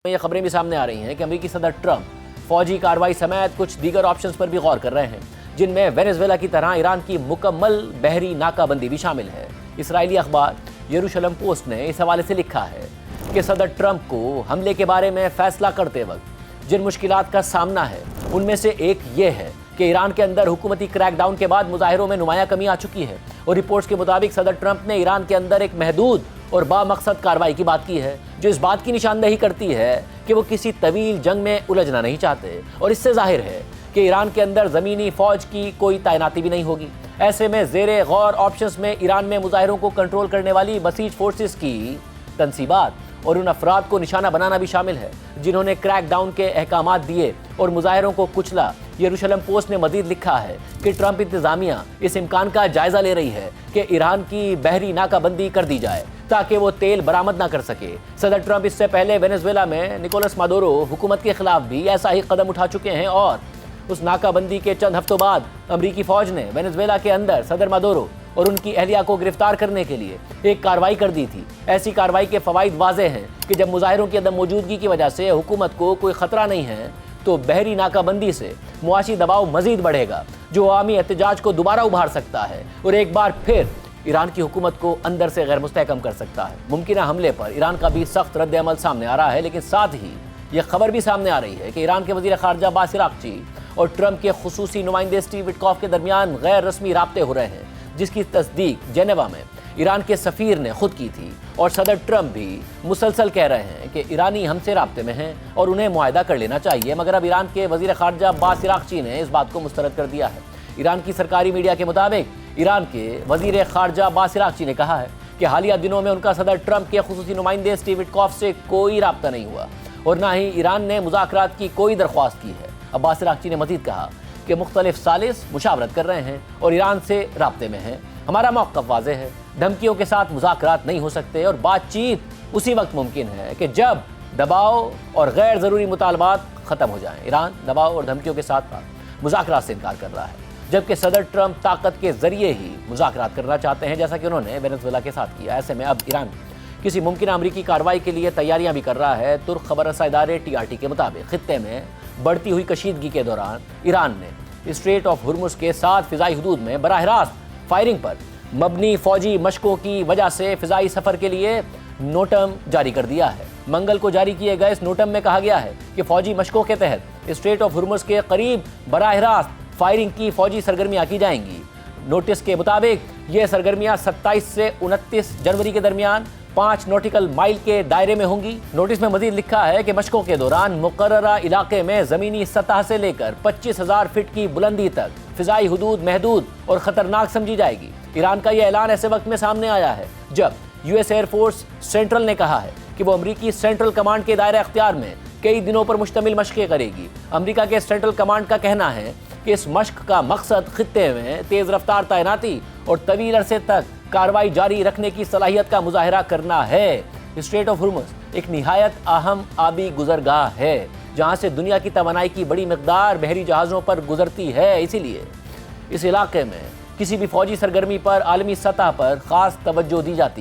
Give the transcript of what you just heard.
یہ خبریں بھی سامنے آ رہی ہیں کہ امریکی صدر ٹرمپ فوجی کارروائی سمیت کچھ دیگر آپشنز پر بھی غور کر رہے ہیں، جن میں وینزویلا کی طرح ایران کی مکمل بحری ناکہ بندی بھی شامل ہے۔ اسرائیلی اخبار یروشلم پوسٹ نے اس حوالے سے لکھا ہے کہ صدر ٹرمپ کو حملے کے بارے میں فیصلہ کرتے وقت جن مشکلات کا سامنا ہے ان میں سے ایک یہ ہے کہ ایران کے اندر حکومتی کریک ڈاؤن کے بعد مظاہروں میں نمایاں کمی آ چکی ہے، اور رپورٹس کے مطابق صدر ٹرمپ نے ایران کے اندر ایک محدود اور با مقصد کارروائی کی بات کی ہے، جو اس بات کی نشاندہی کرتی ہے کہ وہ کسی طویل جنگ میں الجھنا نہیں چاہتے، اور اس سے ظاہر ہے کہ ایران کے اندر زمینی فوج کی کوئی تعیناتی بھی نہیں ہوگی۔ ایسے میں زیر غور آپشنز میں ایران میں مظاہروں کو کنٹرول کرنے والی بسیج فورسز کی تنصیبات اور ان افراد کو نشانہ بنانا بھی شامل ہے جنہوں نے کریک ڈاؤن کے احکامات دیے اور مظاہروں کو کچلا۔ یروشلم پوسٹ نے مزید لکھا ہے کہ ٹرمپ انتظامیہ اس امکان کا جائزہ لے رہی ہے کہ ایران کی بحری ناکہ بندی کر دی جائے تاکہ وہ تیل برآمد نہ کر سکے۔ صدر ٹرمپ اس سے پہلے وینزویلا میں نکولس مادورو حکومت کے خلاف بھی ایسا ہی قدم اٹھا چکے ہیں، اور اس ناکہ بندی کے چند ہفتوں بعد امریکی فوج نے وینزویلا کے اندر صدر مادورو اور ان کی اہلیہ کو گرفتار کرنے کے لیے ایک کارروائی کر دی تھی۔ ایسی کارروائی کے فوائد واضح ہیں کہ جب مظاہروں کی عدم موجودگی کی وجہ سے حکومت کو کوئی خطرہ نہیں ہے تو بحری ناکہ بندی سے معاشی دباؤ مزید بڑھے گا، جو عوامی احتجاج کو دوبارہ ابھار سکتا ہے اور ایک بار پھر ایران کی حکومت کو اندر سے غیر مستحکم کر سکتا ہے۔ ممکنہ حملے پر ایران کا بھی سخت رد عمل سامنے آ رہا ہے، لیکن ساتھ ہی یہ خبر بھی سامنے آ رہی ہے کہ ایران کے وزیر خارجہ عباس عراقچی اور ٹرمپ کے خصوصی نمائندے اسٹیو وٹکوف کے درمیان غیر رسمی رابطے ہو رہے ہیں، جس کی تصدیق جنیوا میں ایران کے سفیر نے خود کی تھی، اور صدر ٹرمپ بھی مسلسل کہہ رہے ہیں کہ ایرانی ہم سے رابطے میں ہیں اور انہیں معاہدہ کر لینا چاہیے، مگر اب ایران کے وزیر خارجہ عباس عراقچی نے اس بات کو مسترد کر دیا ہے۔ ایران کی سرکاری میڈیا کے مطابق ایران کے وزیر خارجہ عباس عراقچی نے کہا ہے کہ حالیہ دنوں میں ان کا صدر ٹرمپ کے خصوصی نمائندے اسٹیو وٹکوف سے کوئی رابطہ نہیں ہوا اور نہ ہی ایران نے مذاکرات کی کوئی درخواست کی ہے۔ عباس عراقچی نے مزید کہا کہ مختلف ثالث مشاورت کر رہے ہیں اور ایران سے رابطے میں ہیں۔ ہمارا موقف واضح ہے، دھمکیوں کے ساتھ مذاکرات نہیں ہو سکتے، اور بات چیت اسی وقت ممکن ہے کہ جب دباؤ اور غیر ضروری مطالبات ختم ہو جائیں۔ ایران دباؤ اور دھمکیوں کے ساتھ مذاکرات سے انکار کر رہا ہے، جبکہ صدر ٹرمپ طاقت کے ذریعے ہی مذاکرات کرنا چاہتے ہیں، جیسا کہ انہوں نے وینزویلا کے ساتھ کیا۔ ایسے میں اب ایران کسی ممکنہ امریکی کارروائی کے لیے تیاریاں بھی کر رہا ہے۔ ترک خبر رساں ادارے TRT کے مطابق خطے میں بڑھتی ہوئی کشیدگی کے دوران ایران نے اسٹریٹ آف ہرمز کے 7 فضائی حدود میں براہ راست فائرنگ پر مبنی فوجی مشقوں کی وجہ سے فضائی سفر کے لیے نوٹم جاری کر دیا ہے۔ منگل کو جاری کیے گئے اس نوٹم میں کہا گیا ہے کہ فوجی مشقوں کے تحت اسٹریٹ آف ہرمز کے قریب براہ راست فائرنگ کی فوجی سرگرمیاں کی جائیں گی۔ نوٹس کے مطابق یہ سرگرمیاں 27 سے 29 جنوری کے درمیان 5 نوٹیکل مائل کے دائرے میں ہوں گی۔ نوٹس میں مزید لکھا ہے کہ مشقوں کے دوران مقررہ علاقے میں زمینی سطح سے لے کر 25,000 فٹ کی بلندی تک فضائی حدود محدود اور خطرناک سمجھی جائے گی۔ ایران کا یہ اعلان ایسے وقت میں سامنے آیا ہے جب US ایئر فورس سینٹرل نے کہا ہے کہ وہ امریکی سینٹرل کمانڈ کے دائرہ اختیار میں کئی دنوں پر مشتمل مشقیں کرے گی۔ امریکہ کے سینٹرل کمانڈ کا کہنا ہے کہ اس مشق کا مقصد خطے میں تیز رفتار تعیناتی اور طویل عرصے تک کارروائی جاری رکھنے کی صلاحیت کا مظاہرہ کرنا ہے۔ اسٹریٹ آف ہرمز ایک نہایت اہم آبی گزرگاہ ہے جہاں سے دنیا کی توانائی کی بڑی مقدار بحری جہازوں پر گزرتی ہے، اسی لیے اس علاقے میں کسی بھی فوجی سرگرمی پر عالمی سطح پر خاص توجہ دی جاتی ہے۔